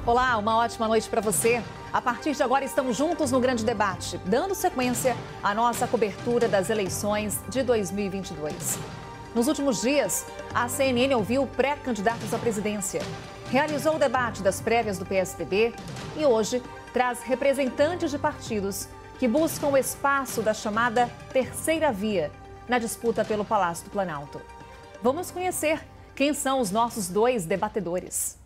Olá, uma ótima noite para você. A partir de agora estamos juntos no grande debate, dando sequência à nossa cobertura das eleições de 2022. Nos últimos dias, a CNN ouviu pré-candidatos à presidência, realizou o debate das prévias do PSDB e hoje traz representantes de partidos que buscam o espaço da chamada terceira via na disputa pelo Palácio do Planalto. Vamos conhecer quem são os nossos dois debatedores.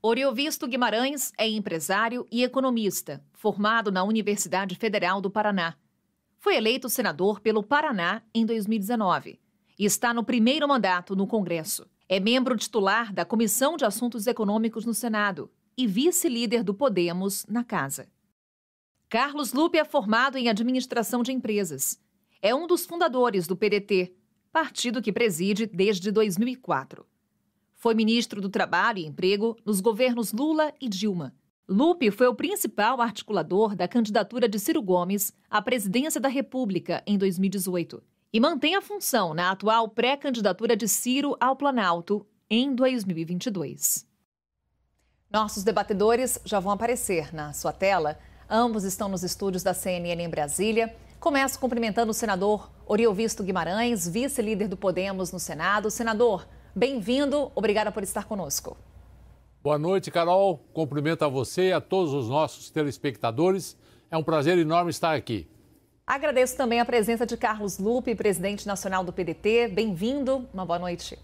Oriovisto Guimarães é empresário e economista, formado na Universidade Federal do Paraná. Foi eleito senador pelo Paraná em 2019 e está no primeiro mandato no Congresso. É membro titular da Comissão de Assuntos Econômicos no Senado e vice-líder do Podemos na Casa. Carlos Lupe é formado em Administração de Empresas. É um dos fundadores do PDT, partido que preside desde 2004. Foi ministro do Trabalho e Emprego nos governos Lula e Dilma. Lupe foi o principal articulador da candidatura de Ciro Gomes à presidência da República em 2018 e mantém a função na atual pré-candidatura de Ciro ao Planalto em 2022. Nossos debatedores já vão aparecer na sua tela. Ambos estão nos estúdios da CNN em Brasília. Começo cumprimentando o senador Oriovisto Guimarães, vice-líder do Podemos no Senado. Senador, bem-vindo, obrigada por estar conosco. Boa noite, Carol. Cumprimento a você e a todos os nossos telespectadores. É um prazer enorme estar aqui. Agradeço também a presença de Carlos Lupe, presidente nacional do PDT. Bem-vindo, uma boa noite.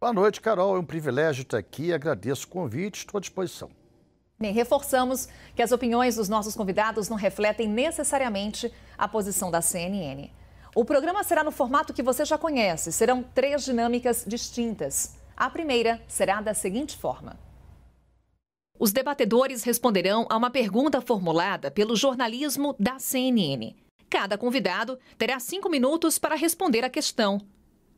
Boa noite, Carol. É um privilégio estar aqui. Agradeço o convite, estou à disposição. Bem, reforçamos que as opiniões dos nossos convidados não refletem necessariamente a posição da CNN. O programa será no formato que você já conhece. Serão 3 dinâmicas distintas. A primeira será da seguinte forma. Os debatedores responderão a uma pergunta formulada pelo jornalismo da CNN. Cada convidado terá 5 minutos para responder a questão.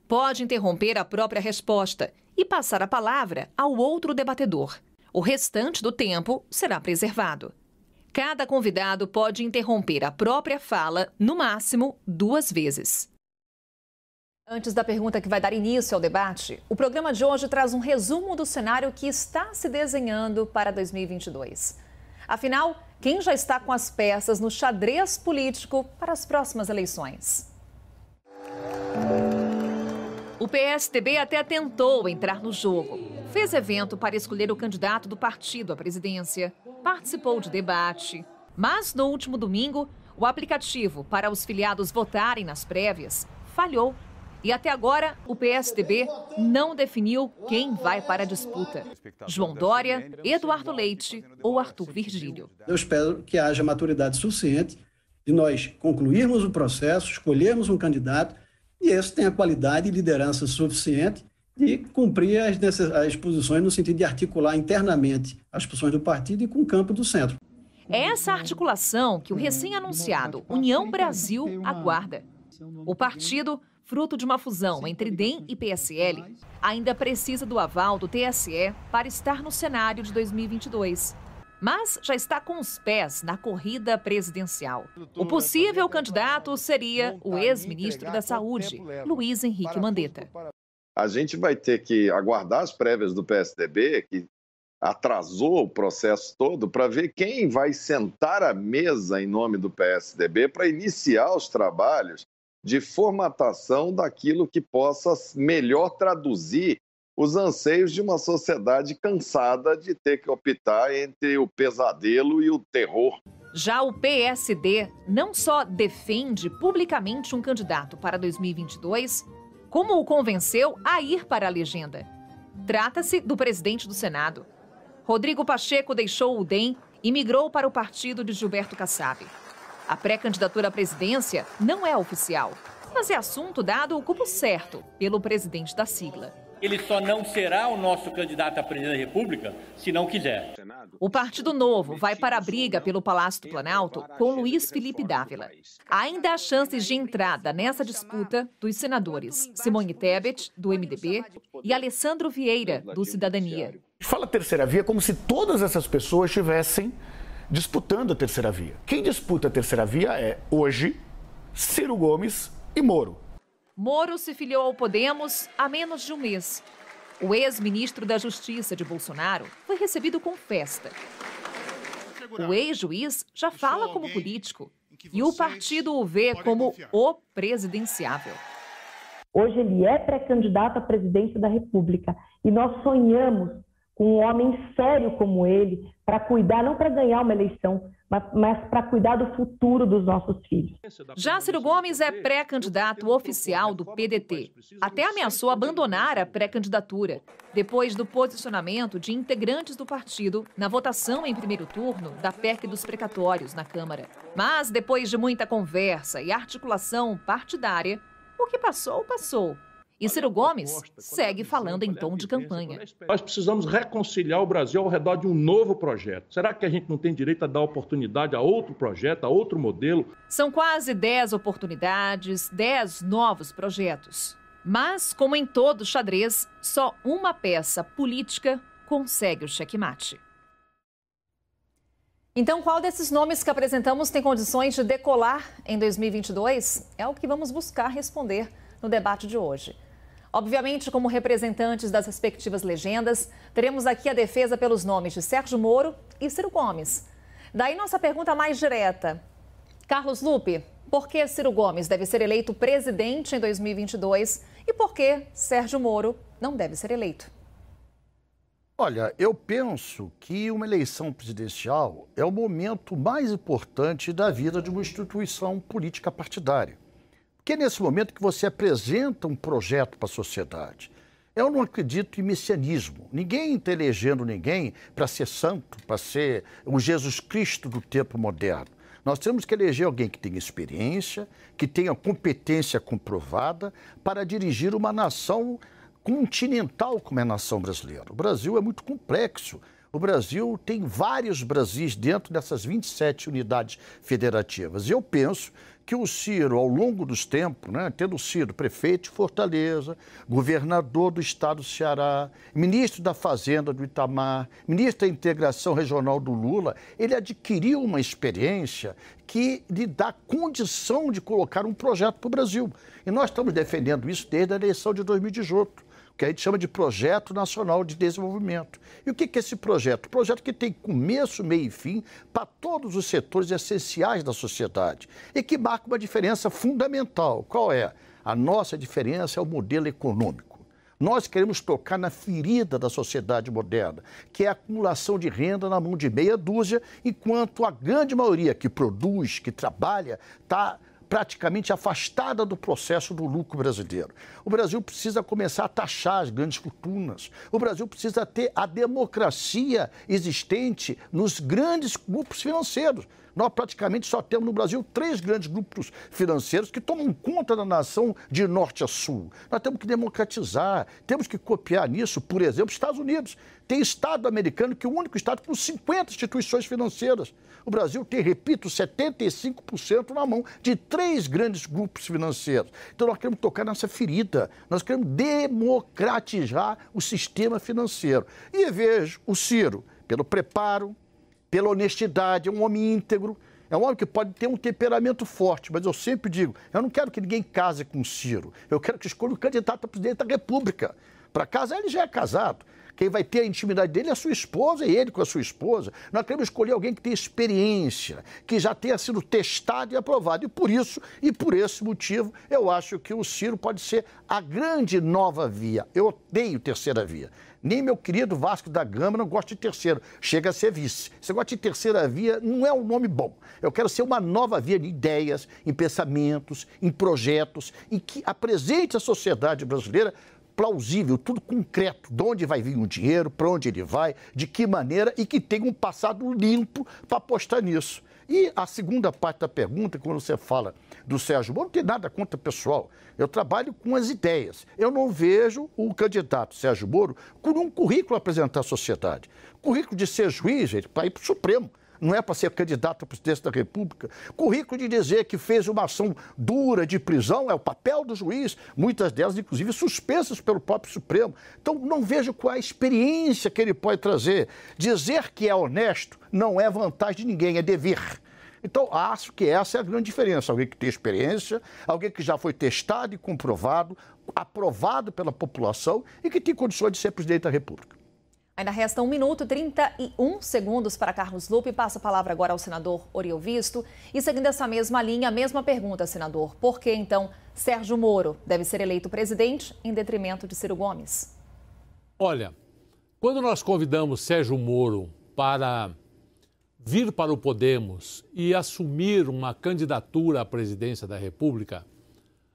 Pode interromper a própria resposta e passar a palavra ao outro debatedor. O restante do tempo será preservado. Cada convidado pode interromper a própria fala, no máximo 2 vezes. Antes da pergunta que vai dar início ao debate, o programa de hoje traz um resumo do cenário que está se desenhando para 2022. Afinal, quem já está com as peças no xadrez político para as próximas eleições? O PSDB até tentou entrar no jogo. Fez evento para escolher o candidato do partido à presidência. Participou de debate. Mas no último domingo, o aplicativo para os filiados votarem nas prévias falhou. E até agora, o PSDB não definiu quem vai para a disputa. João Dória, Eduardo Leite ou Arthur Virgílio. Eu espero que haja maturidade suficiente de nós concluirmos o processo, escolhermos um candidato e esse tenha qualidade e liderança suficiente de cumprir as posições no sentido de articular internamente as posições do partido e com o campo do centro. É essa articulação que o recém-anunciado União Brasil aguarda. O partido, fruto de uma fusão entre DEM e PSL, ainda precisa do aval do TSE para estar no cenário de 2022. Mas já está com os pés na corrida presidencial. O possível candidato seria o ex-ministro da Saúde, Luiz Henrique Mandetta. A gente vai ter que aguardar as prévias do PSDB, que atrasou o processo todo, para ver quem vai sentar à mesa em nome do PSDB para iniciar os trabalhos de formatação daquilo que possa melhor traduzir os anseios de uma sociedade cansada de ter que optar entre o pesadelo e o terror. Já o PSD não só defende publicamente um candidato para 2022, como o convenceu a ir para a legenda. Trata-se do presidente do Senado. Rodrigo Pacheco deixou o DEM e migrou para o partido de Gilberto Kassab. A pré-candidatura à presidência não é oficial, mas é assunto dado o cupo certo pelo presidente da sigla. Ele só não será o nosso candidato à presidência da República se não quiser. O Partido Novo vai para a briga pelo Palácio do Planalto com Luiz Felipe Dávila. Ainda há chances de entrada nessa disputa dos senadores Simone Tebet, do MDB, e Alessandro Vieira, do Cidadania. Fala terceira via como se todas essas pessoas estivessem disputando a terceira via. Quem disputa a terceira via é, hoje, Ciro Gomes e Moro. Moro se filiou ao Podemos há menos de um mês. O ex-ministro da Justiça de Bolsonaro foi recebido com festa. O ex-juiz já fala como político e o partido o vê como o presidenciável. Hoje ele é pré-candidato à presidência da República e nós sonhamos com um homem sério como ele para cuidar, não para ganhar uma eleição, mas para cuidar do futuro dos nossos filhos. Já Ciro Gomes é pré-candidato oficial do PDT. Até ameaçou abandonar a pré-candidatura, depois do posicionamento de integrantes do partido na votação em primeiro turno da PEC dos precatórios na Câmara. Mas, depois de muita conversa e articulação partidária, o que passou, passou. E Ciro Gomes segue falando em tom de campanha. Nós precisamos reconciliar o Brasil ao redor de um novo projeto. Será que a gente não tem direito a dar oportunidade a outro projeto, a outro modelo? São quase 10 oportunidades, 10 novos projetos. Mas, como em todo xadrez, só uma peça política consegue o xeque-mate. Então, qual desses nomes que apresentamos tem condições de decolar em 2022? É o que vamos buscar responder no debate de hoje. Obviamente, como representantes das respectivas legendas, teremos aqui a defesa pelos nomes de Sérgio Moro e Ciro Gomes. Daí nossa pergunta mais direta. Carlos Lupe, por que Ciro Gomes deve ser eleito presidente em 2022 e por que Sérgio Moro não deve ser eleito? Olha, eu penso que uma eleição presidencial é o momento mais importante da vida de uma instituição política partidária. Porque é nesse momento que você apresenta um projeto para a sociedade. Eu não acredito em messianismo. Ninguém está elegendo ninguém para ser santo, para ser o Jesus Cristo do tempo moderno. Nós temos que eleger alguém que tenha experiência, que tenha competência comprovada para dirigir uma nação continental como é a nação brasileira. O Brasil é muito complexo. O Brasil tem vários Brasis dentro dessas 27 unidades federativas. E eu penso que o Ciro, ao longo dos tempos, tendo sido prefeito de Fortaleza, governador do estado do Ceará, ministro da Fazenda do Itamar, ministro da Integração Regional do Lula, ele adquiriu uma experiência que lhe dá condição de colocar um projeto para o Brasil. E nós estamos defendendo isso desde a eleição de 2018. Que a gente chama de Projeto Nacional de Desenvolvimento. E o que é esse projeto? Um projeto que tem começo, meio e fim para todos os setores essenciais da sociedade e que marca uma diferença fundamental. Qual é? A nossa diferença é o modelo econômico. Nós queremos tocar na ferida da sociedade moderna, que é a acumulação de renda na mão de meia dúzia, enquanto a grande maioria que produz, que trabalha, está praticamente afastada do processo do lucro brasileiro. O Brasil precisa começar a taxar as grandes fortunas. O Brasil precisa ter a democracia existente nos grandes grupos financeiros. Nós praticamente só temos no Brasil 3 grandes grupos financeiros que tomam conta da nação de norte a sul. Nós temos que democratizar, temos que copiar nisso, por exemplo, Estados Unidos. Tem estado americano que é o único estado com 50 instituições financeiras. O Brasil tem, repito, 75% na mão de 3 grandes grupos financeiros. Então nós queremos tocar nessa ferida, nós queremos democratizar o sistema financeiro. E vejo o Ciro, pelo preparo, pela honestidade, é um homem íntegro, é um homem que pode ter um temperamento forte, mas eu sempre digo, eu não quero que ninguém case com o Ciro, eu quero que escolha o candidato a presidente da República. Para casar, ele já é casado. Quem vai ter a intimidade dele é a sua esposa e ele com a sua esposa. Nós queremos escolher alguém que tenha experiência, que já tenha sido testado e aprovado. E por isso, e por esse motivo, eu acho que o Ciro pode ser a grande nova via. Eu odeio terceira via. Nem meu querido Vasco da Gama não gosta de terceiro. Chega a ser vice. Você gosta de terceira via, não é um nome bom. Eu quero ser uma nova via de ideias, em pensamentos, em projetos, em que apresente à sociedade brasileira plausível, tudo concreto, de onde vai vir o dinheiro, para onde ele vai, de que maneira e que tenha um passado limpo para apostar nisso. E a segunda parte da pergunta, quando você fala do Sérgio Moro, não tem nada contra pessoal. Eu trabalho com as ideias. Eu não vejo o candidato Sérgio Moro com um currículo a apresentar à sociedade. Currículo de ser juiz, gente, para ir para o Supremo. Não é para ser candidato à presidência da República. Currículo de dizer que fez uma ação dura de prisão é o papel do juiz, muitas delas, inclusive, suspensas pelo próprio Supremo. Então, não vejo qual é a experiência que ele pode trazer. Dizer que é honesto não é vantagem de ninguém, é dever. Então, acho que essa é a grande diferença. Alguém que tem experiência, alguém que já foi testado e comprovado, aprovado pela população e que tem condições de ser presidente da República. Ainda resta 1 minuto e 31 segundos para Carlos Lupe. Passa a palavra agora ao senador Oriol Visto. E seguindo essa mesma linha, a mesma pergunta, senador. Por que, então, Sérgio Moro deve ser eleito presidente em detrimento de Ciro Gomes? Olha, quando nós convidamos Sérgio Moro para vir para o Podemos e assumir uma candidatura à presidência da República,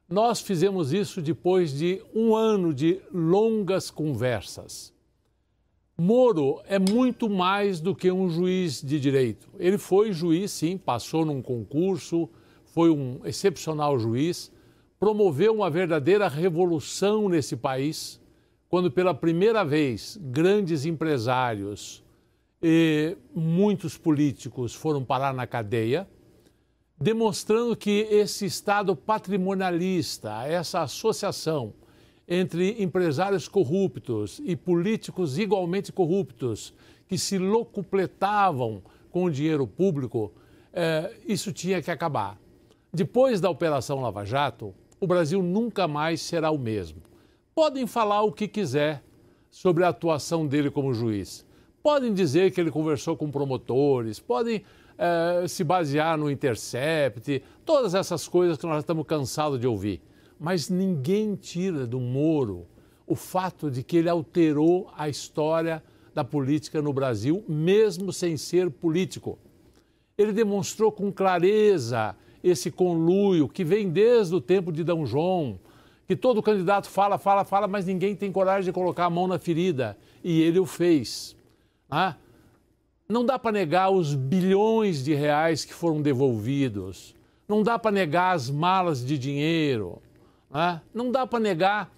nós fizemos isso depois de 1 ano de longas conversas. Moro é muito mais do que um juiz de direito. Ele foi juiz, sim, passou num concurso, foi um excepcional juiz, promoveu uma verdadeira revolução nesse país, quando pela primeira vez grandes empresários e muitos políticos foram parar na cadeia, demonstrando que esse Estado patrimonialista, essa associação entre empresários corruptos e políticos igualmente corruptos, que se locupletavam com o dinheiro público, isso tinha que acabar. Depois da Operação Lava Jato, o Brasil nunca mais será o mesmo. Podem falar o que quiser sobre a atuação dele como juiz. Podem dizer que ele conversou com promotores, podem se basear no Intercept, todas essas coisas que nós estamos cansados de ouvir. Mas ninguém tira do Moro o fato de que ele alterou a história da política no Brasil, mesmo sem ser político. Ele demonstrou com clareza esse conluio que vem desde o tempo de D. João, que todo candidato fala, mas ninguém tem coragem de colocar a mão na ferida. E ele o fez. Não dá para negar os bilhões de reais que foram devolvidos. Não dá para negar as malas de dinheiro. Não dá para negar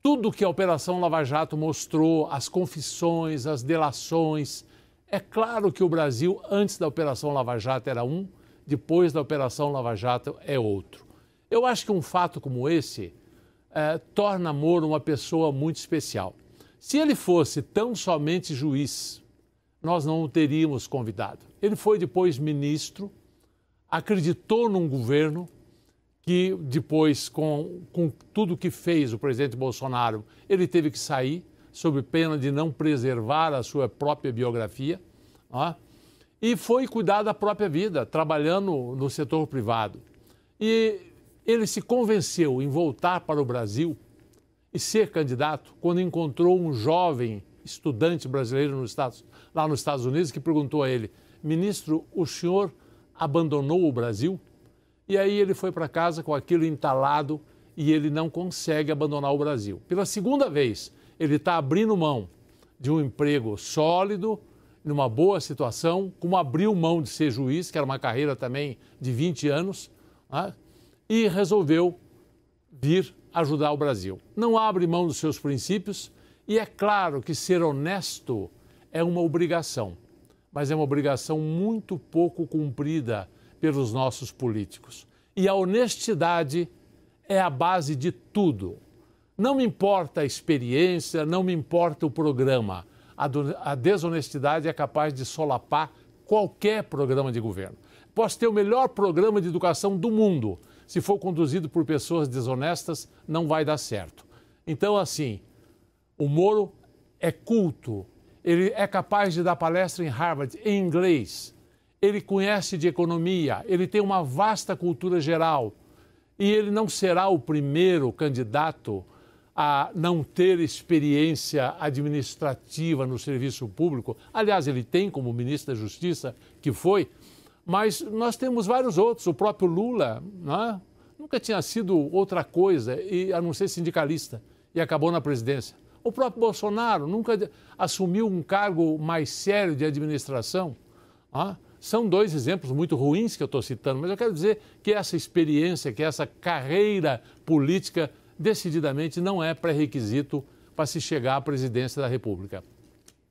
tudo que a Operação Lava Jato mostrou, as confissões, as delações. É claro que o Brasil, antes da Operação Lava Jato, era um, depois da Operação Lava Jato é outro. Eu acho que um fato como esse torna Moro uma pessoa muito especial. Se ele fosse tão somente juiz, nós não o teríamos convidado. Ele foi depois ministro, acreditou num governo que depois, com tudo que fez o presidente Bolsonaro, ele teve que sair, sob pena de não preservar a sua própria biografia, e foi cuidar da própria vida, trabalhando no setor privado. E ele se convenceu em voltar para o Brasil e ser candidato quando encontrou um jovem estudante brasileiro lá nos Estados Unidos que perguntou a ele: ministro, o senhor abandonou o Brasil? E aí ele foi para casa com aquilo entalado e ele não consegue abandonar o Brasil. Pela segunda vez, ele está abrindo mão de um emprego sólido, numa boa situação, como abriu mão de ser juiz, que era uma carreira também de 20 anos, e resolveu vir ajudar o Brasil. Não abre mão dos seus princípios e é claro que ser honesto é uma obrigação, mas é uma obrigação muito pouco cumprida pelos nossos políticos. E a honestidade é a base de tudo. Não me importa a experiência, não me importa o programa. A desonestidade é capaz de solapar qualquer programa de governo. Posso ter o melhor programa de educação do mundo. Se for conduzido por pessoas desonestas, não vai dar certo. Então, assim, o Moro é culto. Ele é capaz de dar palestra em Harvard em inglês. Ele conhece de economia, ele tem uma vasta cultura geral e ele não será o primeiro candidato a não ter experiência administrativa no serviço público. Aliás, ele tem como ministro da Justiça, que foi, mas nós temos vários outros. O próprio Lula nunca tinha sido outra coisa, a não ser sindicalista, e acabou na presidência. O próprio Bolsonaro nunca assumiu um cargo mais sério de administração. São dois exemplos muito ruins que eu estou citando, mas eu quero dizer que essa experiência, que essa carreira política, decididamente não é pré-requisito para se chegar à presidência da República.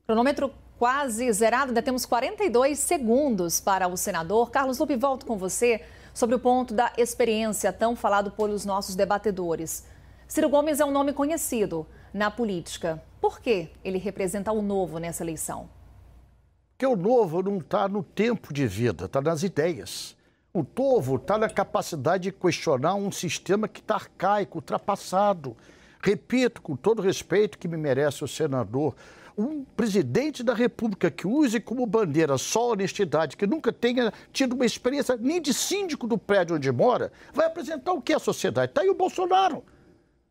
Cronômetro quase zerado, ainda temos 42 segundos para o senador. Carlos Lupe, volto com você sobre o ponto da experiência tão falado pelos nossos debatedores. Ciro Gomes é um nome conhecido na política. Por que ele representa o novo nessa eleição? Porque o novo não está no tempo de vida, está nas ideias. O novo está na capacidade de questionar um sistema que está arcaico, ultrapassado. Repito, com todo respeito que me merece o senador, um presidente da República que use como bandeira só a honestidade, que nunca tenha tido uma experiência nem de síndico do prédio onde mora, vai apresentar o que à sociedade? Está aí o Bolsonaro.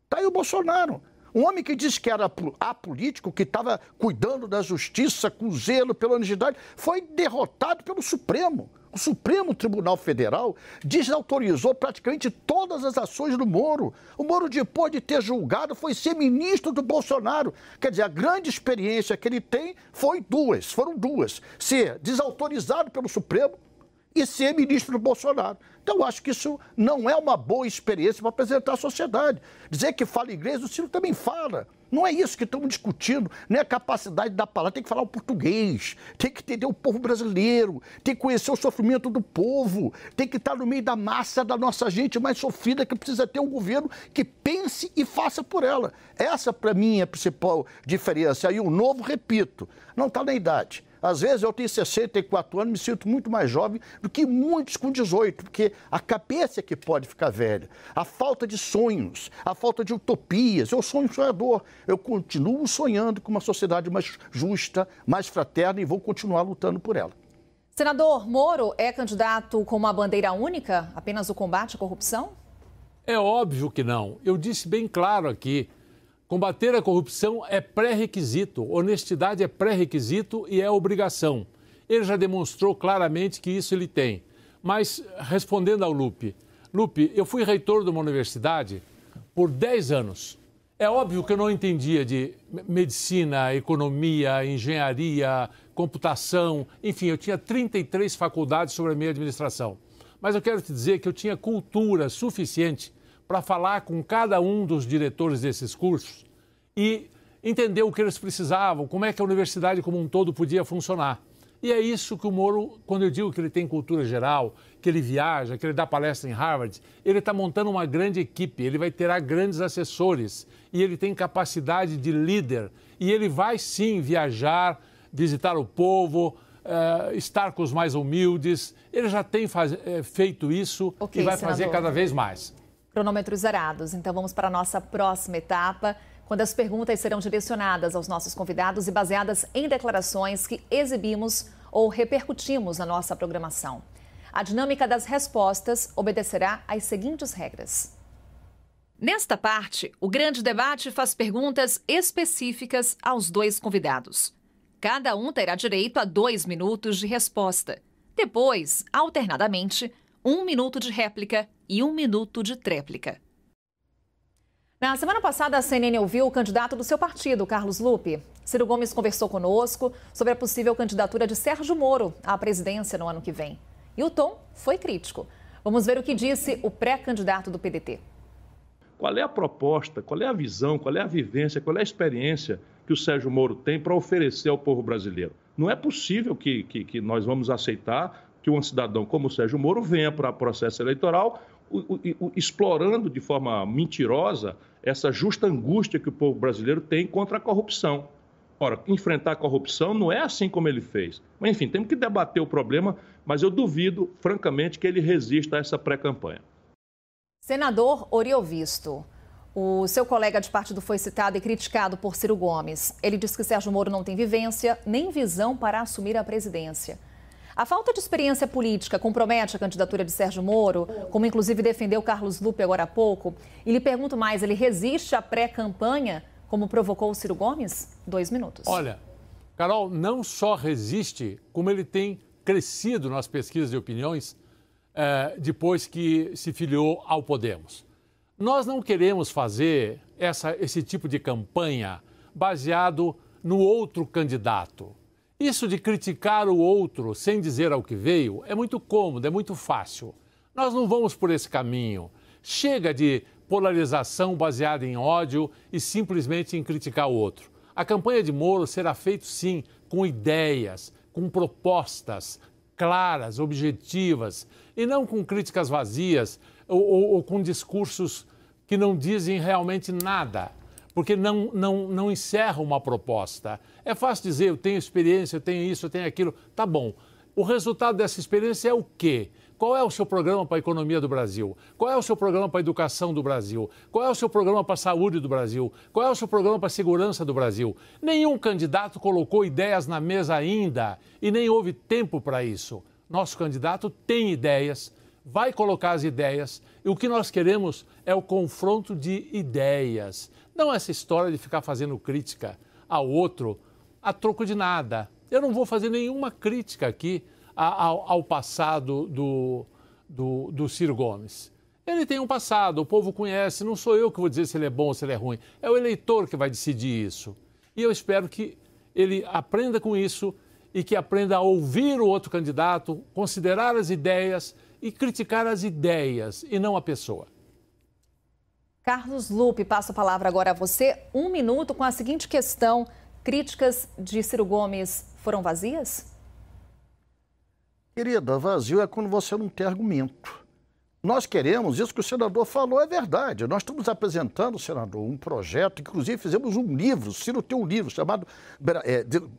Está aí o Bolsonaro. Um homem que disse que era apolítico, que estava cuidando da justiça, com zelo pela honestidade, foi derrotado pelo Supremo. O Supremo Tribunal Federal desautorizou praticamente todas as ações do Moro. O Moro, depois de ter julgado, foi ser ministro do Bolsonaro. Quer dizer, a grande experiência que ele tem foram duas. Ser desautorizado pelo Supremo e ser ministro do Bolsonaro. Então, eu acho que isso não é uma boa experiência para apresentar à sociedade. Dizer que fala inglês, o Ciro também fala. Não é isso que estamos discutindo, não é a capacidade da palavra, tem que falar o português, tem que entender o povo brasileiro, tem que conhecer o sofrimento do povo, tem que estar no meio da massa da nossa gente mais sofrida, que precisa ter um governo que pense e faça por ela. Essa, para mim, é a principal diferença. Aí o novo, repito, não está na idade. Às vezes eu tenho 64 anos, me sinto muito mais jovem do que muitos com 18, porque a cabeça é que pode ficar velha. A falta de sonhos, a falta de utopias. Eu sou um sonhador. Eu continuo sonhando com uma sociedade mais justa, mais fraterna e vou continuar lutando por ela. Senador, Moro é candidato com uma bandeira única, apenas o combate à corrupção? É óbvio que não. Eu disse bem claro aqui. Combater a corrupção é pré-requisito, honestidade é pré-requisito e é obrigação. Ele já demonstrou claramente que isso ele tem. Mas, respondendo ao Lupe, eu fui reitor de uma universidade por 10 anos. É óbvio que eu não entendia de medicina, economia, engenharia, computação, enfim, eu tinha 33 faculdades sobre a minha administração. Mas eu quero te dizer que eu tinha cultura suficiente para falar com cada um dos diretores desses cursos e entender o que eles precisavam, como é que a universidade como um todo podia funcionar. E é isso que o Moro, quando eu digo que ele tem cultura geral, que ele viaja, que ele dá palestra em Harvard, ele está montando uma grande equipe, ele vai ter grandes assessores e ele tem capacidade de líder. E ele vai sim viajar, visitar o povo, estar com os mais humildes. Ele já tem feito isso e vai fazer cada vez mais. Cronômetros zerados. Então vamos para a nossa próxima etapa, quando as perguntas serão direcionadas aos nossos convidados e baseadas em declarações que exibimos ou repercutimos na nossa programação. A dinâmica das respostas obedecerá às seguintes regras. Nesta parte, o grande debate faz perguntas específicas aos dois convidados. Cada um terá direito a 2 minutos de resposta. Depois, alternadamente, 1 minuto de réplica e 1 minuto de tréplica. Na semana passada, a CNN ouviu o candidato do seu partido, Carlos Lupe. Ciro Gomes conversou conosco sobre a possível candidatura de Sérgio Moro à presidência no ano que vem. E o tom foi crítico. Vamos ver o que disse o pré-candidato do PDT. Qual é a proposta, qual é a visão, qual é a vivência, qual é a experiência que o Sérgio Moro tem para oferecer ao povo brasileiro? Não é possível que nós vamos aceitar que um cidadão como o Sérgio Moro venha para o processo eleitoral explorando de forma mentirosa essa justa angústia que o povo brasileiro tem contra a corrupção. Ora, enfrentar a corrupção não é assim como ele fez. Mas, enfim, temos que debater o problema, mas eu duvido, francamente, que ele resista a essa pré-campanha. Senador Oriovisto, o seu colega de partido foi citado e criticado por Ciro Gomes. Ele diz que Sérgio Moro não tem vivência nem visão para assumir a presidência. A falta de experiência política compromete a candidatura de Sérgio Moro, como inclusive defendeu Carlos Lupe agora há pouco. E lhe pergunto mais, ele resiste à pré-campanha, como provocou o Ciro Gomes? 2 minutos. Olha, Carol, não só resiste, como ele tem crescido nas pesquisas de opiniões depois que se filiou ao Podemos. Nós não queremos fazer esse tipo de campanha baseado no outro candidato. Isso de criticar o outro sem dizer ao que veio é muito cômodo, é muito fácil. Nós não vamos por esse caminho. Chega de polarização baseada em ódio e simplesmente em criticar o outro. A campanha de Moro será feita, sim, com ideias, com propostas claras, objetivas, e não com críticas vazias ou com discursos que não dizem realmente nada. porque não encerra uma proposta. É fácil dizer, eu tenho experiência, eu tenho isso, eu tenho aquilo. Tá bom. O resultado dessa experiência é o quê? Qual é o seu programa para a economia do Brasil? Qual é o seu programa para a educação do Brasil? Qual é o seu programa para a saúde do Brasil? Qual é o seu programa para a segurança do Brasil? Nenhum candidato colocou ideias na mesa ainda e nem houve tempo para isso. Nosso candidato tem ideias, vai colocar as ideias e o que nós queremos é o confronto de ideias. Não essa história de ficar fazendo crítica ao outro a troco de nada. Eu não vou fazer nenhuma crítica aqui ao passado do Ciro Gomes. Ele tem um passado, o povo conhece, não sou eu que vou dizer se ele é bom ou se ele é ruim, é o eleitor que vai decidir isso. E eu espero que ele aprenda com isso e que aprenda a ouvir o outro candidato, considerar as ideias e criticar as ideias e não a pessoa. Carlos Lupe, passo a palavra agora a você. 1 minuto com a seguinte questão: críticas de Ciro Gomes foram vazias? Querida, vazio é quando você não tem argumento. Nós queremos, isso que o senador falou é verdade. Nós estamos apresentando, senador, um projeto, inclusive fizemos um livro, o Ciro tem um livro chamado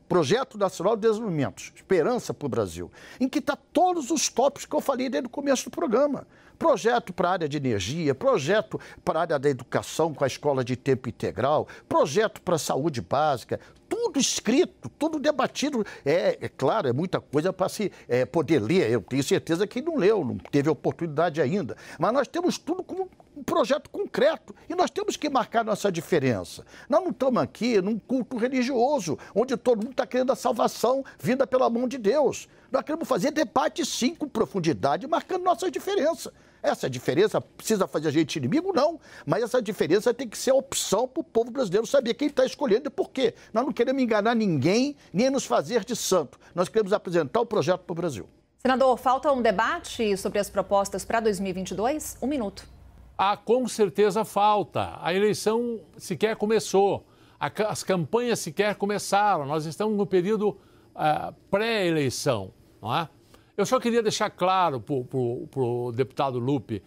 Projeto Nacional de Desenvolvimento, Esperança para o Brasil, em que está todos os tópicos que eu falei desde o começo do programa. Projeto para a área de energia, projeto para a área da educação com a escola de tempo integral, projeto para a saúde básica, tudo escrito, tudo debatido. É claro, é muita coisa para se poder ler. Eu tenho certeza que não leu, não teve oportunidade ainda. Mas nós temos tudo como um projeto concreto e nós temos que marcar nossa diferença. Nós não estamos aqui num culto religioso, onde todo mundo está querendo a salvação vinda pela mão de Deus. Nós queremos fazer debate, sim, com profundidade, marcando nossa diferença. Essa diferença precisa fazer a gente inimigo? Não. Mas essa diferença tem que ser a opção para o povo brasileiro saber quem está escolhendo e por quê. Nós não queremos enganar ninguém, nem nos fazer de santo. Nós queremos apresentar o projeto para o Brasil. Senador, falta um debate sobre as propostas para 2022? 1 minuto. Com certeza falta. A eleição sequer começou. As campanhas sequer começaram. Nós estamos no período pré-eleição, não é? Eu só queria deixar claro para o deputado Lupe,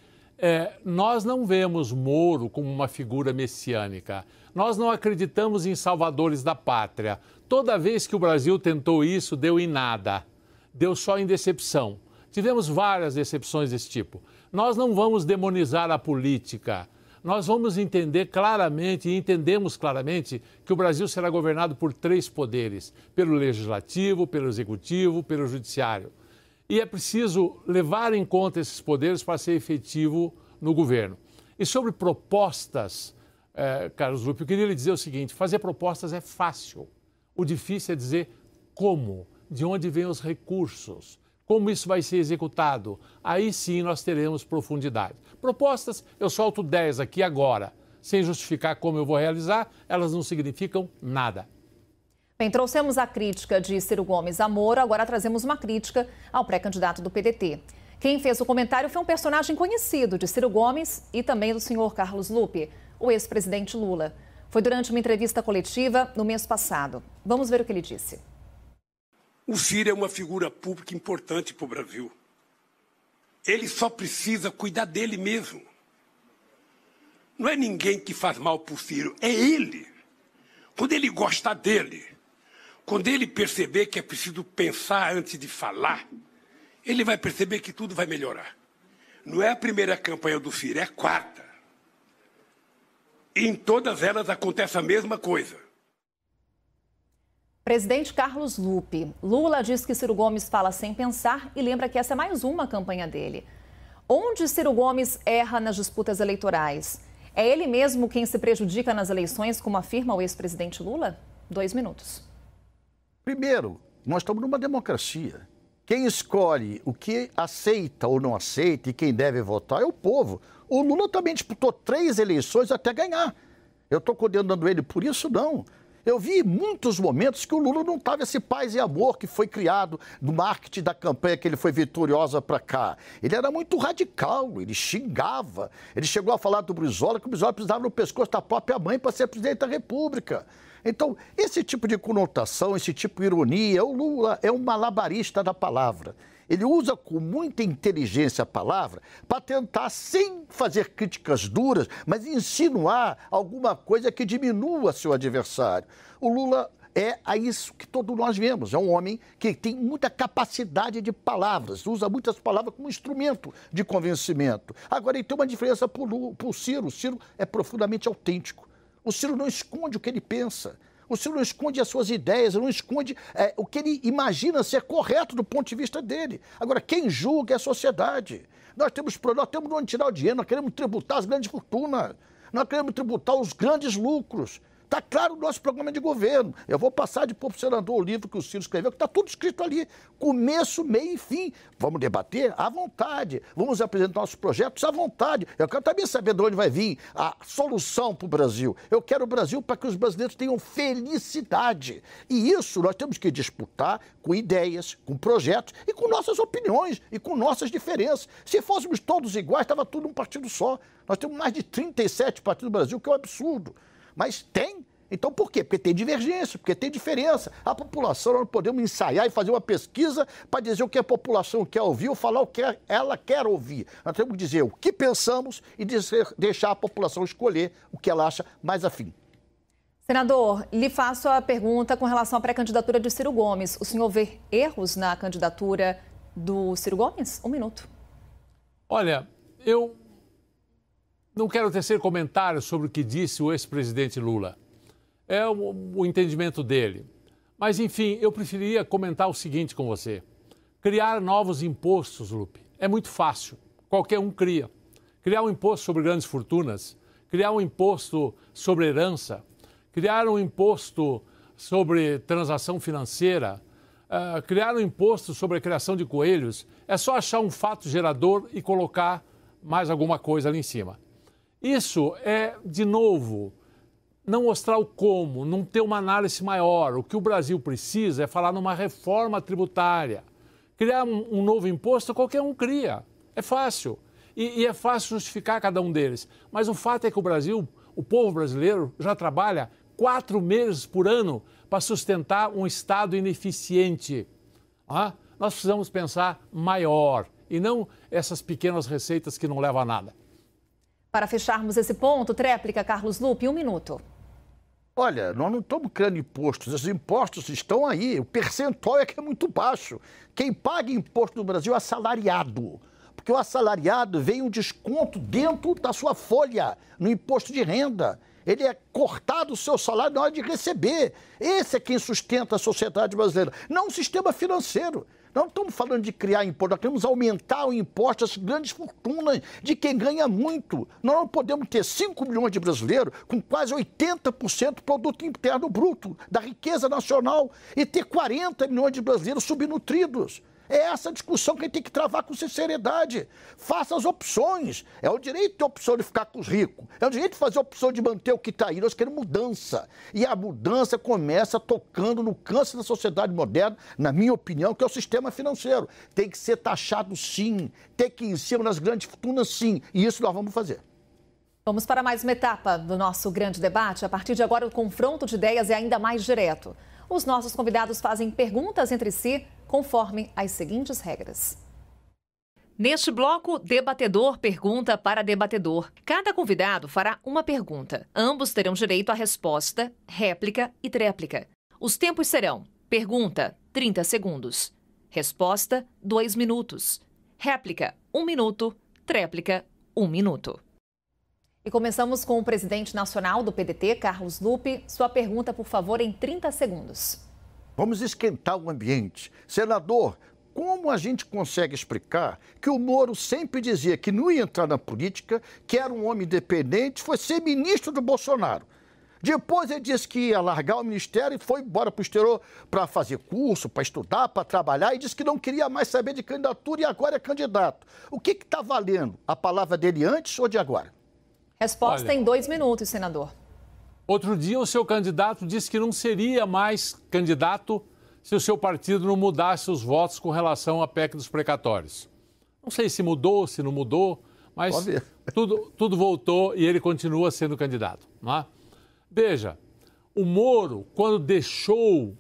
nós não vemos Moro como uma figura messiânica. Nós não acreditamos em salvadores da pátria. Toda vez que o Brasil tentou isso, deu em nada. Deu só em decepção. Tivemos várias decepções desse tipo. Nós não vamos demonizar a política. Nós vamos entender claramente e entendemos claramente que o Brasil será governado por 3 poderes: pelo Legislativo, pelo Executivo, pelo Judiciário. E é preciso levar em conta esses poderes para ser efetivo no governo. E sobre propostas, Carlos Lupe, eu queria lhe dizer o seguinte: fazer propostas é fácil. O difícil é dizer como, de onde vêm os recursos, como isso vai ser executado. Aí sim nós teremos profundidade. Propostas, eu solto 10 aqui agora, sem justificar como eu vou realizar, elas não significam nada. Bem, trouxemos a crítica de Ciro Gomes a Moro, agora trazemos uma crítica ao pré-candidato do PDT. Quem fez o comentário foi um personagem conhecido de Ciro Gomes e também do senhor Carlos Lupe, o ex-presidente Lula. Foi durante uma entrevista coletiva no mês passado. Vamos ver o que ele disse. O Ciro é uma figura pública importante para o Brasil. Ele só precisa cuidar dele mesmo. Não é ninguém que faz mal para o Ciro, é ele. Quando ele gostar dele, quando ele perceber que é preciso pensar antes de falar, ele vai perceber que tudo vai melhorar. Não é a primeira campanha do Ciro, é a 4ª. E em todas elas acontece a mesma coisa. Presidente Carlos Lupe, Lula diz que Ciro Gomes fala sem pensar e lembra que essa é mais uma campanha dele. Onde Ciro Gomes erra nas disputas eleitorais? É ele mesmo quem se prejudica nas eleições, como afirma o ex-presidente Lula? 2 minutos. Primeiro, nós estamos numa democracia. Quem escolhe o que aceita ou não aceita e quem deve votar é o povo. O Lula também disputou 3 eleições até ganhar. Eu estou condenando ele por isso, não. Eu vi muitos momentos que o Lula não estava esse paz e amor que foi criado no marketing da campanha que ele foi vitoriosa para cá. Ele era muito radical, ele xingava. Ele chegou a falar do Brizola, que o Brizola precisava no pescoço da própria mãe para ser presidente da República. Então, esse tipo de conotação, esse tipo de ironia, o Lula é um malabarista da palavra. Ele usa com muita inteligência a palavra para tentar, sem fazer críticas duras, mas insinuar alguma coisa que diminua seu adversário. O Lula é a isso que todos nós vemos. É um homem que tem muita capacidade de palavras, usa muitas palavras como instrumento de convencimento. Agora, ele tem uma diferença para o Ciro. O Ciro é profundamente autêntico. O Ciro não esconde o que ele pensa. O Ciro não esconde as suas ideias, não esconde o que ele imagina ser correto do ponto de vista dele. Agora, quem julga é a sociedade. Nós temos onde tirar o dinheiro, nós queremos tributar as grandes fortunas, nós queremos tributar os grandes lucros. Está claro o nosso programa de governo. Eu vou passar depois para o senador o livro que o Ciro escreveu, que está tudo escrito ali. Começo, meio e fim. Vamos debater à vontade. Vamos apresentar nossos projetos à vontade. Eu quero também saber de onde vai vir a solução para o Brasil. Eu quero o Brasil para que os brasileiros tenham felicidade. E isso nós temos que disputar com ideias, com projetos e com nossas opiniões e com nossas diferenças. Se fôssemos todos iguais, estava tudo um partido só. Nós temos mais de 37 partidos no Brasil, que é um absurdo. Mas tem. Então por quê? Porque tem divergência, porque tem diferença. A população, nós não podemos ensaiar e fazer uma pesquisa para dizer o que a população quer ouvir ou falar o que ela quer ouvir. Nós temos que dizer o que pensamos e deixar a população escolher o que ela acha mais afim. Senador, lhe faço a pergunta com relação à pré-candidatura de Ciro Gomes. O senhor vê erros na candidatura do Ciro Gomes? 1 minuto. Olha, eu não quero tecer comentários sobre o que disse o ex-presidente Lula. É o entendimento dele. Mas, enfim, eu preferiria comentar o seguinte com você. Criar novos impostos, Lupe, é muito fácil. Qualquer um cria. Criar um imposto sobre grandes fortunas, criar um imposto sobre herança, criar um imposto sobre transação financeira, criar um imposto sobre a criação de coelhos, é só achar um fato gerador e colocar mais alguma coisa ali em cima. Isso é, de novo, não mostrar o como, não ter uma análise maior. O que o Brasil precisa é falar numa reforma tributária. Criar um novo imposto, qualquer um cria. É fácil. E é fácil justificar cada um deles. Mas o fato é que o Brasil, o povo brasileiro, já trabalha 4 meses por ano para sustentar um Estado ineficiente. Nós precisamos pensar maior e não essas pequenas receitas que não levam a nada. Para fecharmos esse ponto, tréplica, Carlos Lupe, 1 minuto. Olha, nós não estamos criando impostos, os impostos estão aí, o percentual é que é muito baixo. Quem paga imposto no Brasil é assalariado, porque o assalariado vem um desconto dentro da sua folha, no imposto de renda. Ele é cortado o seu salário na hora de receber. Esse é quem sustenta a sociedade brasileira, não o sistema financeiro. Não estamos falando de criar imposto, nós queremos aumentar o imposto às grandes fortunas de quem ganha muito. Nós não podemos ter 5 milhões de brasileiros com quase 80% do produto interno bruto, da riqueza nacional, e ter 40 milhões de brasileiros subnutridos. É essa discussão que a gente tem que travar com sinceridade. Faça as opções. É o direito de ter opção de ficar com os ricos. É o direito de fazer a opção de manter o que está aí. Nós queremos mudança. E a mudança começa tocando no câncer da sociedade moderna, na minha opinião, que é o sistema financeiro. Tem que ser taxado, sim. Tem que ir em cima das grandes fortunas, sim. E isso nós vamos fazer. Vamos para mais uma etapa do nosso grande debate. A partir de agora, o confronto de ideias é ainda mais direto. Os nossos convidados fazem perguntas entre si conforme as seguintes regras. Neste bloco, debatedor pergunta para debatedor. Cada convidado fará uma pergunta. Ambos terão direito à resposta, réplica e tréplica. Os tempos serão: pergunta, 30 segundos. Resposta, 2 minutos. Réplica, 1 minuto. Tréplica, 1 minuto. E começamos com o presidente nacional do PDT, Carlos Lupe. Sua pergunta, por favor, em 30 segundos. Vamos esquentar o ambiente. Senador, como a gente consegue explicar que o Moro sempre dizia que não ia entrar na política, que era um homem independente, foi ser ministro do Bolsonaro? Depois ele disse que ia largar o ministério e foi embora para o exterior para fazer curso, para estudar, para trabalhar, e disse que não queria mais saber de candidatura e agora é candidato. O que está valendo? A palavra dele antes ou de agora? Resposta em 2 minutos, senador. Outro dia o seu candidato disse que não seria mais candidato se o seu partido não mudasse os votos com relação à PEC dos precatórios. Não sei se mudou, se não mudou, mas tudo voltou e ele continua sendo candidato. Não é? Veja, O Moro, quando deixou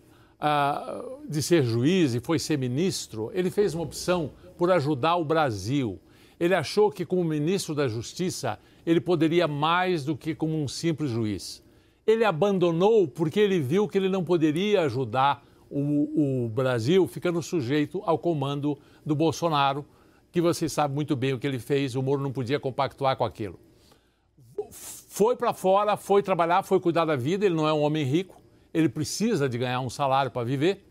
de ser juiz e foi ser ministro, ele fez uma opção por ajudar o Brasil. Ele achou que, como ministro da Justiça, ele poderia mais do que como um simples juiz. Ele abandonou porque ele viu que ele não poderia ajudar o Brasil ficando sujeito ao comando do Bolsonaro, que vocês sabem muito bem o que ele fez, o Moro não podia compactuar com aquilo. Foi para fora, foi trabalhar, foi cuidar da vida, ele não é um homem rico, ele precisa de ganhar um salário para viver.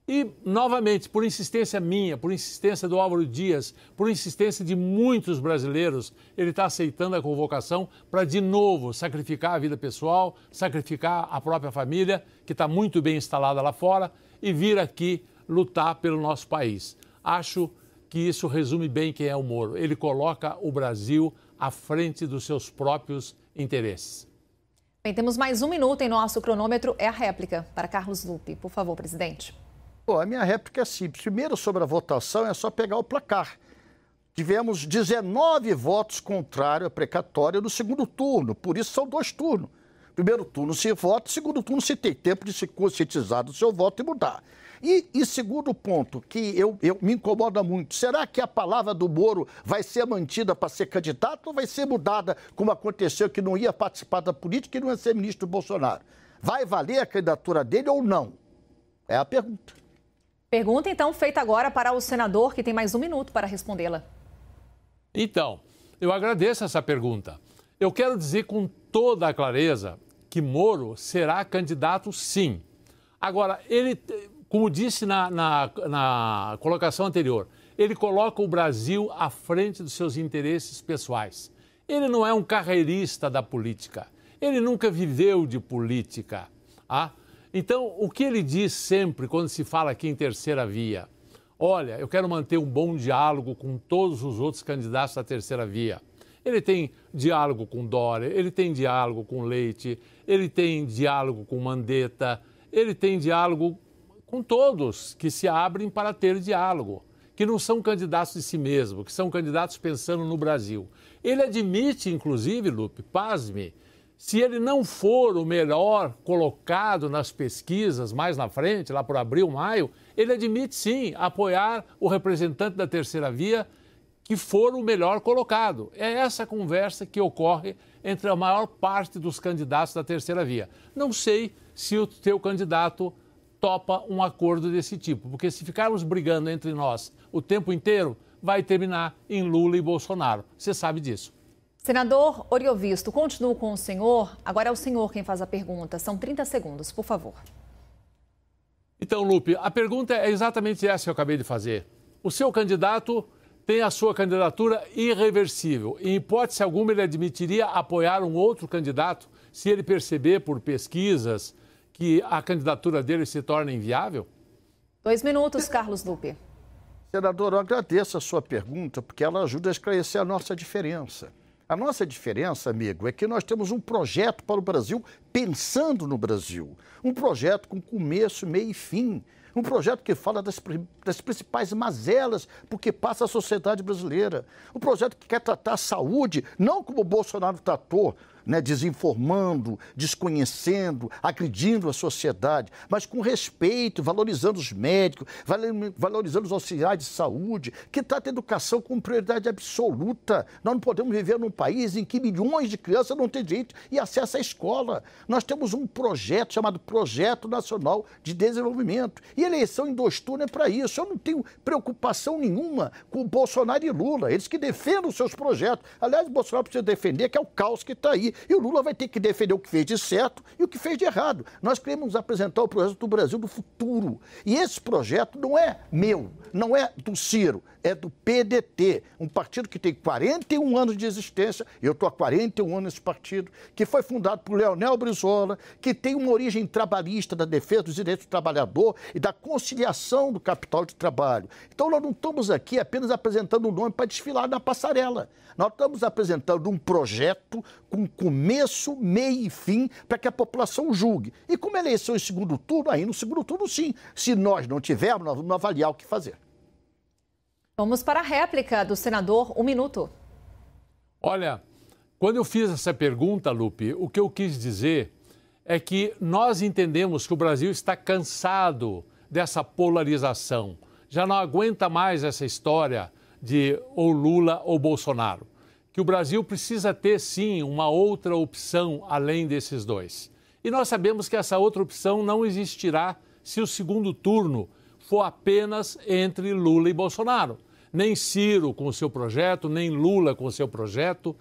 E, novamente, por insistência minha, por insistência do Álvaro Dias, por insistência de muitos brasileiros, ele está aceitando a convocação para, de novo, sacrificar a vida pessoal, sacrificar a própria família, que está muito bem instalada lá fora, e vir aqui lutar pelo nosso país. Acho que isso resume bem quem é o Moro. Ele coloca o Brasil à frente dos seus próprios interesses. Bem, temos mais 1 minuto em nosso cronômetro. É a réplica para Carlos Lupe. Por favor, presidente. Bom, a minha réplica é simples. Primeiro, sobre a votação, é só pegar o placar. Tivemos 19 votos contrários à precatória no segundo turno. Por isso, são 2 turnos. Primeiro turno se vota, segundo turno se tem tempo de se conscientizar do seu voto e mudar. E segundo ponto, que me incomoda muito, será que a palavra do Moro vai ser mantida para ser candidato ou vai ser mudada, como aconteceu, que não ia participar da política e não ia ser ministro do Bolsonaro? Vai valer a candidatura dele ou não? É a pergunta. Pergunta, então, feita agora para o senador, que tem mais 1 minuto para respondê-la. Então, eu agradeço essa pergunta. Eu quero dizer com toda a clareza que Moro será candidato, sim. Agora, ele, como disse na colocação anterior, ele coloca o Brasil à frente dos seus interesses pessoais. Ele não é um carreirista da política. Ele nunca viveu de política. Então, o que ele diz sempre quando se fala aqui em terceira via? Olha, eu quero manter um bom diálogo com todos os outros candidatos da terceira via. Ele tem diálogo com Dória, ele tem diálogo com Leite, ele tem diálogo com Mandetta, ele tem diálogo com todos que se abrem para ter diálogo, que não são candidatos de si mesmo, que são candidatos pensando no Brasil. Ele admite, inclusive, Lupe, pasme, se ele não for o melhor colocado nas pesquisas mais na frente, lá por abril, maio, ele admite sim apoiar o representante da terceira via que for o melhor colocado. É essa conversa que ocorre entre a maior parte dos candidatos da terceira via. Não sei se o teu candidato topa um acordo desse tipo, porque se ficarmos brigando entre nós o tempo inteiro, vai terminar em Lula e Bolsonaro. Você sabe disso. Senador Oriovisto, continuo com o senhor. Agora é o senhor quem faz a pergunta. São 30 segundos, por favor. Então, Lupe, a pergunta é exatamente essa que eu acabei de fazer. O seu candidato tem a sua candidatura irreversível. Em hipótese alguma, ele admitiria apoiar um outro candidato se ele perceber por pesquisas que a candidatura dele se torna inviável? 2 minutos, Carlos Lupe. Senador, eu agradeço a sua pergunta, porque ela ajuda a esclarecer a nossa diferença. A nossa diferença, amigo, é que nós temos um projeto para o Brasil pensando no Brasil. Um projeto com começo, meio e fim. Um projeto que fala das principais mazelas porque passa a sociedade brasileira. Um projeto que quer tratar a saúde, não como o Bolsonaro tratou, desinformando, desconhecendo, agredindo a sociedade, mas com respeito, valorizando os médicos, valorizando os auxiliares de saúde, que trata a educação como prioridade absoluta. Nós não podemos viver num país em que milhões de crianças não têm direito e acesso à escola. Nós temos um projeto chamado Projeto Nacional de Desenvolvimento. E eleição em 2 turnos é para isso. Eu não tenho preocupação nenhuma com o Bolsonaro e Lula. Eles que defendam os seus projetos. Aliás, o Bolsonaro precisa defender, que é o caos que está aí. E o Lula vai ter que defender o que fez de certo e o que fez de errado. Nós queremos apresentar o projeto do Brasil do futuro. E esse projeto não é meu, não é do Ciro, é do PDT, um partido que tem 41 anos de existência, eu estou há 41 anos nesse partido, que foi fundado por Leonel Brizola, que tem uma origem trabalhista da defesa dos direitos do trabalhador e da conciliação do capital de trabalho. Então nós não estamos aqui apenas apresentando um nome para desfilar na passarela. Nós estamos apresentando um projeto com começo, meio e fim para que a população julgue. E como eleição em segundo turno, aí no segundo turno sim. Se nós não tivermos, nós vamos avaliar o que fazer. Vamos para a réplica do senador, 1 minuto. Olha, quando eu fiz essa pergunta, Lupe, o que eu quis dizer é que nós entendemos que o Brasil está cansado dessa polarização. Já não aguenta mais essa história de ou Lula ou Bolsonaro. Que o Brasil precisa ter, sim, uma outra opção além desses dois. E nós sabemos que essa outra opção não existirá se o segundo turno for apenas entre Lula e Bolsonaro. Nem Ciro com o seu projeto, nem Lula com o seu projeto,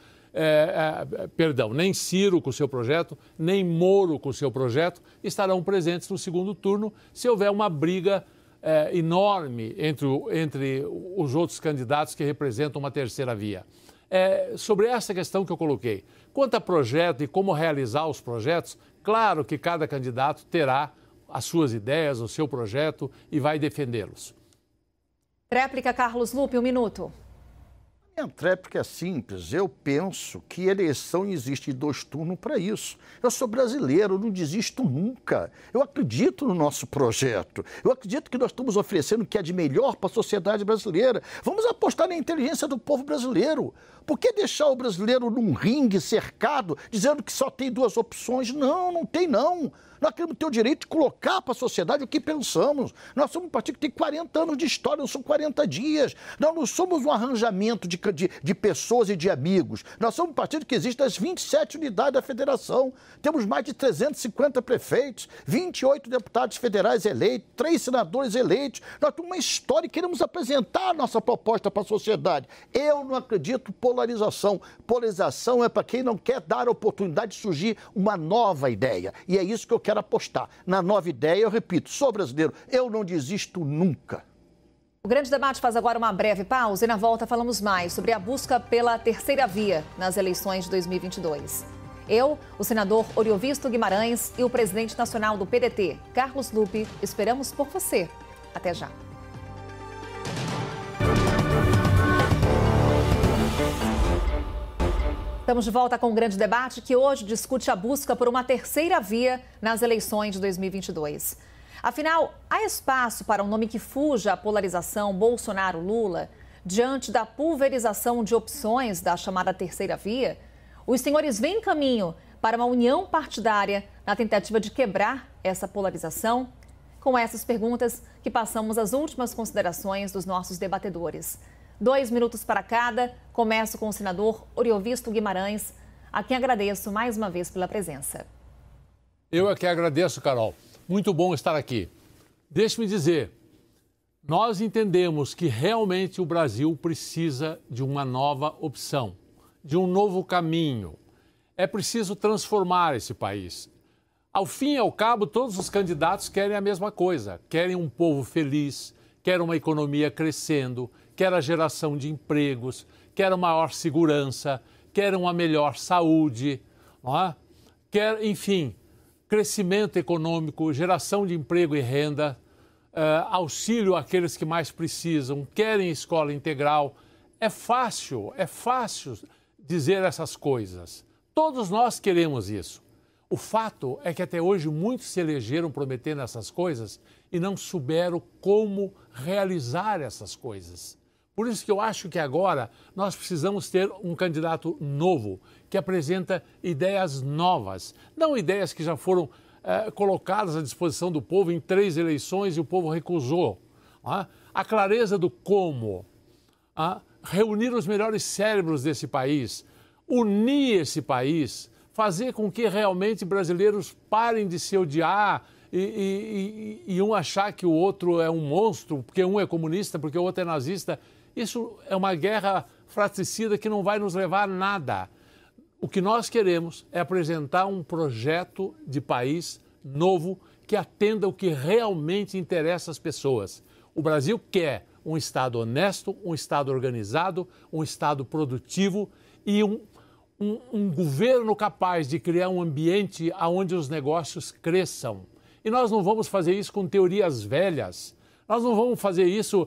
nem Ciro com o seu projeto, nem Moro com o seu projeto estarão presentes no segundo turno se houver uma briga enorme entre os outros candidatos que representam uma terceira via. Sobre essa questão que eu coloquei. Quanto a projeto e como realizar os projetos, claro que cada candidato terá as suas ideias, o seu projeto e vai defendê-los. Tréplica, Carlos Lupe, 1 minuto. A tréplica é simples. Eu penso que eleição existe em 2 turnos para isso. Eu sou brasileiro, não desisto nunca. Eu acredito no nosso projeto. Eu acredito que nós estamos oferecendo o que é de melhor para a sociedade brasileira. Vamos apostar na inteligência do povo brasileiro. Por que deixar o brasileiro num ringue cercado, dizendo que só tem 2 opções? Não, não tem não. Nós queremos ter o direito de colocar para a sociedade o que pensamos. Nós somos um partido que tem 40 anos de história, não são 40 dias. Nós não somos um arranjamento de pessoas e de amigos. Nós somos um partido que existe nas 27 unidades da federação. Temos mais de 350 prefeitos, 28 deputados federais eleitos, 3 senadores eleitos. Nós temos uma história e queremos apresentar a nossa proposta para a sociedade. Eu não acredito em polarização. Polarização é para quem não quer dar a oportunidade de surgir uma nova ideia. E é isso que eu quero apostar. Na nova ideia, eu repito, sou brasileiro, eu não desisto nunca. O Grande Debate faz agora uma breve pausa e na volta falamos mais sobre a busca pela terceira via nas eleições de 2022. Eu, o senador Oriovisto Guimarães e o presidente nacional do PDT, Carlos Lupe, esperamos por você. Até já. Estamos de volta com o Grande Debate, que hoje discute a busca por uma terceira via nas eleições de 2022. Afinal, há espaço para um nome que fuja à polarização Bolsonaro-Lula diante da pulverização de opções da chamada terceira via? Os senhores veem caminho para uma união partidária na tentativa de quebrar essa polarização? Com essas perguntas que passamos às últimas considerações dos nossos debatedores. 2 minutos para cada. Começo com o senador Oriovisto Guimarães, a quem agradeço mais uma vez pela presença. Eu é que agradeço, Carol. Muito bom estar aqui. Deixe-me dizer, nós entendemos que realmente o Brasil precisa de uma nova opção, de um novo caminho. É preciso transformar esse país. Ao fim e ao cabo, todos os candidatos querem a mesma coisa. Querem um povo feliz, querem uma economia crescendo, quer a geração de empregos, quer maior segurança, quer uma melhor saúde, não é? Quer, enfim, crescimento econômico, geração de emprego e renda, auxílio àqueles que mais precisam, querem escola integral. É fácil dizer essas coisas. Todos nós queremos isso. O fato é que até hoje muitos se elegeram prometendo essas coisas e não souberam como realizar essas coisas. Por isso que eu acho que agora nós precisamos ter um candidato novo, que apresenta ideias novas, não ideias que já foram colocadas à disposição do povo em 3 eleições e o povo recusou. A clareza do como, reunir os melhores cérebros desse país, unir esse país, fazer com que realmente brasileiros parem de se odiar e um achar que o outro é um monstro, porque um é comunista, porque o outro é nazista. Isso é uma guerra fratricida que não vai nos levar a nada. O que nós queremos é apresentar um projeto de país novo que atenda o que realmente interessa às pessoas. O Brasil quer um Estado honesto, um Estado organizado, um Estado produtivo e um governo capaz de criar um ambiente onde os negócios cresçam. E nós não vamos fazer isso com teorias velhas. Nós não vamos fazer isso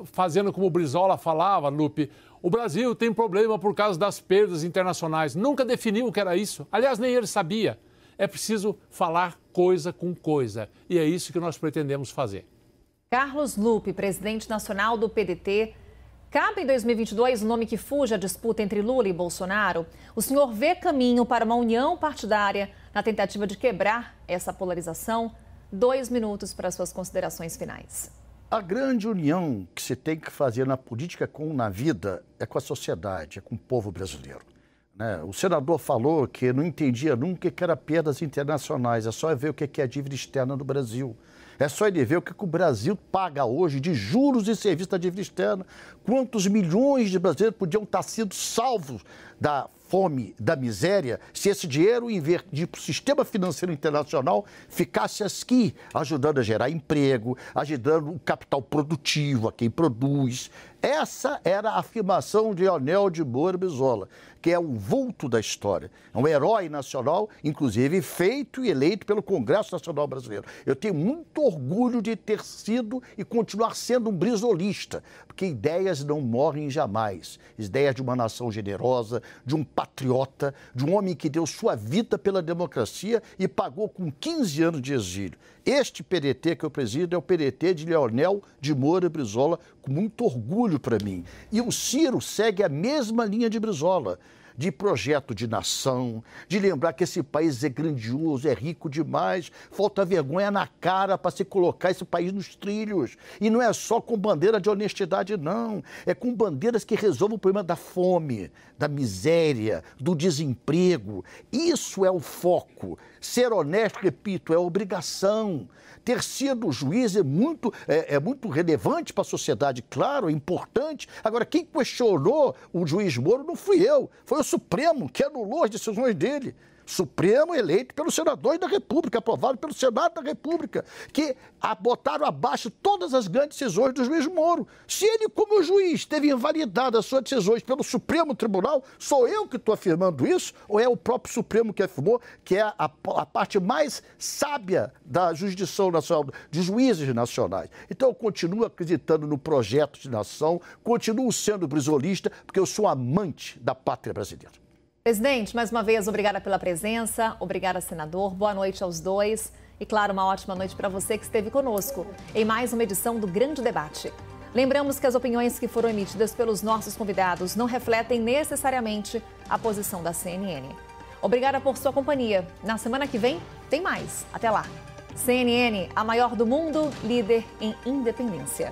fazendo como o Brizola falava, Lupe. O Brasil tem problema por causa das perdas internacionais. Nunca definiu o que era isso. Aliás, nem ele sabia. É preciso falar coisa com coisa. E é isso que nós pretendemos fazer. Carlos Lupe, presidente nacional do PDT. Cabe em 2022 o nome que fuja à disputa entre Lula e Bolsonaro? O senhor vê caminho para uma união partidária na tentativa de quebrar essa polarização. 2 minutos para suas considerações finais. A grande união que se tem que fazer na política como na vida é com a sociedade, é com o povo brasileiro. Né? O senador falou que não entendia nunca o que era perdas internacionais, é só ver o que é a dívida externa do Brasil. É só ele ver o que o Brasil paga hoje de juros e serviços da dívida externa. Quantos milhões de brasileiros podiam estar sendo salvos da fome, da miséria, se esse dinheiro, em vez de ir para o sistema financeiro internacional, ficasse aqui, ajudando a gerar emprego, ajudando o capital produtivo, a quem produz. Essa era a afirmação de Leonel de Moura Brizola, que é um vulto da história. É um herói nacional, inclusive feito e eleito pelo Congresso Nacional Brasileiro. Eu tenho muito orgulho de ter sido e continuar sendo um brizolista, porque ideias não morrem jamais. Ideias de uma nação generosa, de um patriota, de um homem que deu sua vida pela democracia e pagou com 15 anos de exílio. Este PDT que eu presido é o PDT de Leonel de Moura Brizola, com muito orgulho para mim. E o Ciro segue a mesma linha de Brizola, de projeto de nação, de lembrar que esse país é grandioso, é rico demais, falta vergonha na cara para se colocar esse país nos trilhos. E não é só com bandeira de honestidade, não. É com bandeiras que resolvam o problema da fome, da miséria, do desemprego. Isso é o foco. Ser honesto, repito, é obrigação. Ter sido juiz é muito relevante para a sociedade, claro, é importante. Agora, quem questionou o juiz Moro não fui eu, foi o Supremo, que anulou as decisões dele. Supremo eleito pelos senadores da República, aprovado pelo Senado da República, que botaram abaixo todas as grandes decisões do juiz Moro. Se ele, como juiz, teve invalidado as suas decisões pelo Supremo Tribunal, sou eu que estou afirmando isso? Ou é o próprio Supremo que afirmou, que é a parte mais sábia da jurisdição nacional, de juízes nacionais? Então eu continuo acreditando no projeto de nação, continuo sendo brizolista, porque eu sou amante da pátria brasileira. Presidente, mais uma vez, obrigada pela presença, obrigada, senador, boa noite aos dois e, claro, uma ótima noite para você que esteve conosco em mais uma edição do Grande Debate. Lembramos que as opiniões que foram emitidas pelos nossos convidados não refletem necessariamente a posição da CNN. Obrigada por sua companhia. Na semana que vem, tem mais. Até lá. CNN, a maior do mundo, líder em independência.